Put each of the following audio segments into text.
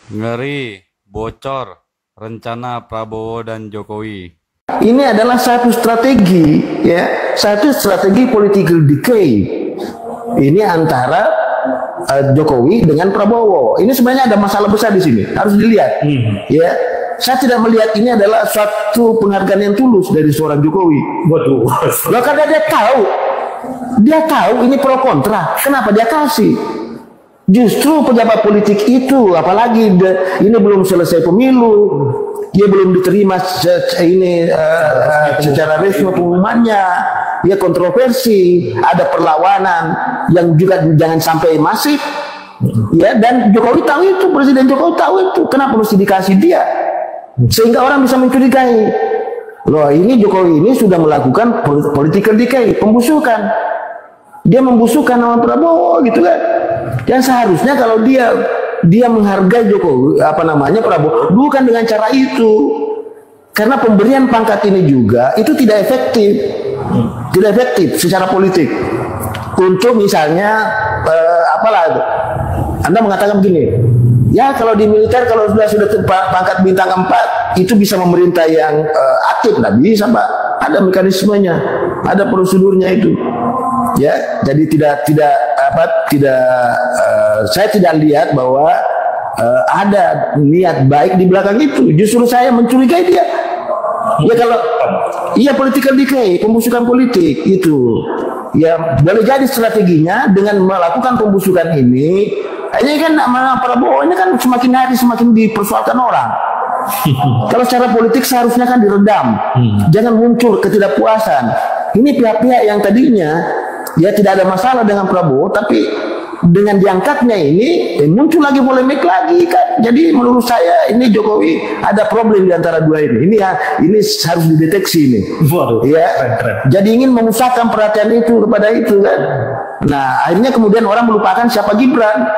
Ngeri, bocor, rencana Prabowo dan Jokowi. Ini adalah satu strategi, ya, satu strategi political decay. Ini antara Jokowi dengan Prabowo. Ini sebenarnya ada masalah besar di sini, harus dilihat. Ya, saya tidak melihat ini adalah suatu penghargaan yang tulus dari seorang Jokowi. Waduh. Loh, karena dia tahu ini pro kontra. Kenapa dia kasih? Justru pejabat politik itu, apalagi ini belum selesai pemilu, dia belum diterima secara resmi pengumumannya, ya kontroversi, ada perlawanan yang juga jangan sampai masif, ya. Dan Jokowi tahu itu, Presiden Jokowi tahu itu, kenapa mesti dikasih dia, sehingga orang bisa mencurigai, loh ini Jokowi ini sudah melakukan political decay, pembusukan, dia membusukkan nama Prabowo gitu kan. Yang seharusnya kalau dia menghargai Jokowi, Prabowo, bukan dengan cara itu. Karena pemberian pangkat ini juga itu tidak efektif secara politik. Untuk misalnya Anda mengatakan begini, ya kalau di militer kalau sudah pangkat bintang 4 itu bisa memerintah yang aktif, nggak bisa Pak. Ada mekanismenya, ada prosedurnya itu. Ya, jadi saya tidak lihat bahwa ada niat baik di belakang itu. Justru saya mencurigai dia. Ya kalau political decay, pembusukan politik itu, ya boleh jadi strateginya dengan melakukan pembusukan ini. Ini kan nama Prabowo ini kan semakin hari semakin dipersoalkan orang. Kalau secara politik seharusnya kan diredam, jangan muncul ketidakpuasan. Ini pihak-pihak yang tadinya ya tidak ada masalah dengan Prabowo, tapi dengan diangkatnya ini muncul lagi polemik lagi kan. Jadi menurut saya ini Jokowi ada problem di antara dua ini. Ini harus dideteksi ini. Waduh, ya. keren. Jadi ingin memusatkan perhatian itu kepada itu kan. Nah akhirnya kemudian orang melupakan siapa Gibran,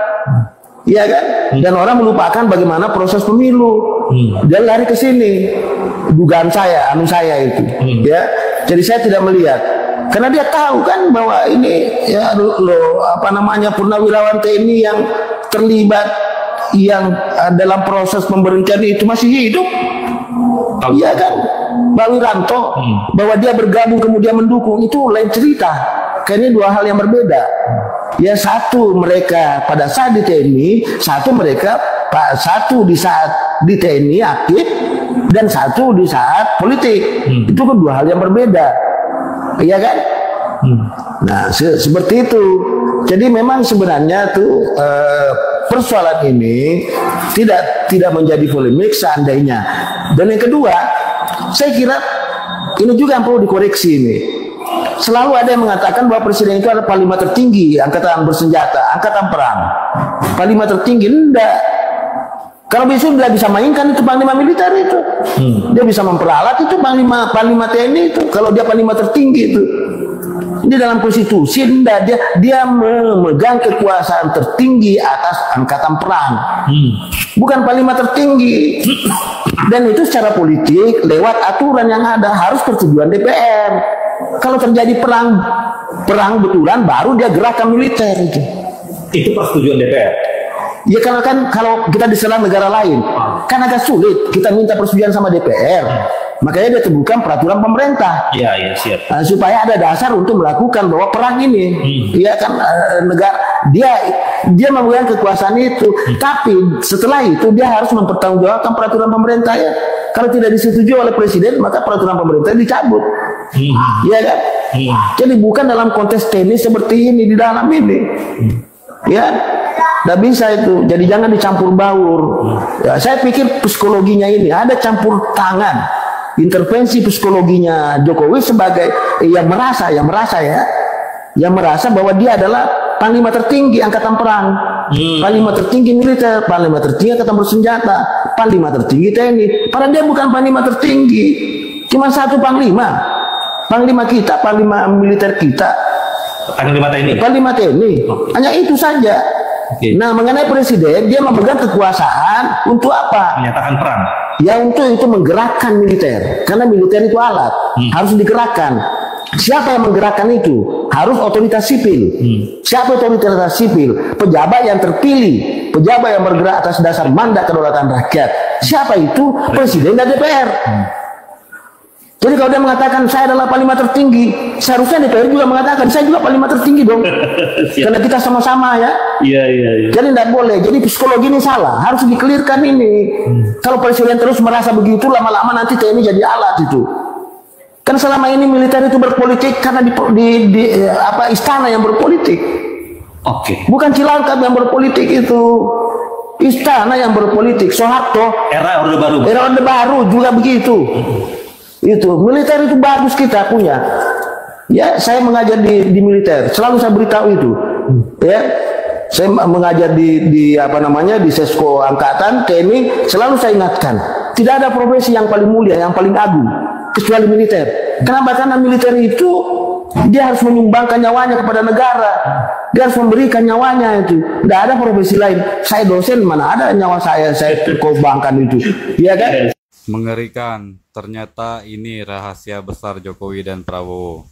ya kan. Dan orang melupakan bagaimana proses pemilu. Dia lari ke sini. Dugaan saya, itu. Ya. Jadi saya tidak melihat. Karena dia tahu kan bahwa ini ya purnawirawan TNI yang terlibat yang dalam proses pemberhentian itu masih hidup. Iya kan? Pak Wiranto, bahwa dia bergabung kemudian mendukung itu lain cerita. Kayaknya dua hal yang berbeda. Ya satu mereka pada saat di TNI, satu di saat di TNI aktif dan satu di saat politik. Itu kan dua hal yang berbeda. Iya kan? Nah seperti itu. Jadi memang sebenarnya tuh persoalan ini tidak menjadi polemik seandainya. Dan yang kedua, saya kira ini juga yang perlu dikoreksi ini. Selalu ada yang mengatakan bahwa presiden itu adalah panglima tertinggi angkatan bersenjata, angkatan perang. Panglima tertinggi enggak. Kalau besok dia bisa mainkan itu panglima militer itu, dia bisa memperalat itu panglima TNI itu. Kalau dia panglima tertinggi itu, ini dalam konstitusi dia memegang kekuasaan tertinggi atas angkatan perang, bukan panglima tertinggi. Dan itu secara politik lewat aturan yang ada harus persetujuan DPR. Kalau terjadi perang betulan baru dia gerakkan militer itu. Itu persetujuan DPR. Ya kalau kita diserang negara lain kan agak sulit kita minta persetujuan sama DPR. Makanya dia temukan peraturan pemerintah. Iya siap. Supaya ada dasar untuk melakukan bahwa perang ini, ya kan negara dia memegang kekuasaan itu. Tapi setelah itu dia harus mempertanggungjawabkan peraturan pemerintah ya. Kalau tidak disetujui oleh presiden maka peraturan pemerintah dicabut. Iya kan? Jadi bukan dalam konteks teknis seperti ini di dalam ini. Ya. Tidak bisa itu, jadi jangan dicampur baur. Ya, saya pikir psikologinya ini ada campur tangan, intervensi psikologinya Jokowi sebagai yang merasa bahwa dia adalah panglima tertinggi angkatan perang, panglima tertinggi militer, panglima tertinggi angkatan bersenjata, panglima tertinggi TNI. Padahal dia bukan panglima tertinggi, cuma satu panglima kita, panglima militer kita, panglima TNI, hanya itu saja. Oke. Nah, mengenai presiden, dia memegang kekuasaan untuk apa? Menyatakan perang. Ya untuk itu menggerakkan militer, karena militer itu alat, harus digerakkan. Siapa yang menggerakkan itu? Harus otoritas sipil. Siapa otoritas sipil? Pejabat yang terpilih, pejabat yang bergerak atas dasar mandat kedaulatan rakyat. Siapa itu? Presiden dan DPR. Jadi kalau dia mengatakan saya adalah panglima tertinggi, seharusnya DPR juga mengatakan saya juga panglima tertinggi dong. Karena kita sama-sama ya. Iya. Jadi tidak boleh. Jadi psikologi ini salah. Harus dikelirkan ini. Kalau presiden terus merasa begitu, lama-lama nanti TNI jadi alat itu. Kan selama ini militer itu berpolitik karena di istana yang berpolitik. Oke. Bukan Cilangkap yang berpolitik itu. Istana yang berpolitik. Soeharto. Era Orde Baru. Era Orde Baru juga begitu. Itu militer itu bagus kita punya. Ya, saya mengajar di militer. Selalu saya beritahu itu. Ya. Saya mengajar di Sesko Angkatan TNI, selalu saya ingatkan, tidak ada profesi yang paling mulia, yang paling agung kecuali militer. Kenapa? Karena militer itu dia harus menyumbangkan nyawanya kepada negara. Dia harus memberikan nyawanya itu. Tidak ada profesi lain. Saya dosen, mana ada nyawa saya korbankan itu. Iya kan? Mengerikan, ternyata ini rahasia besar Jokowi dan Prabowo.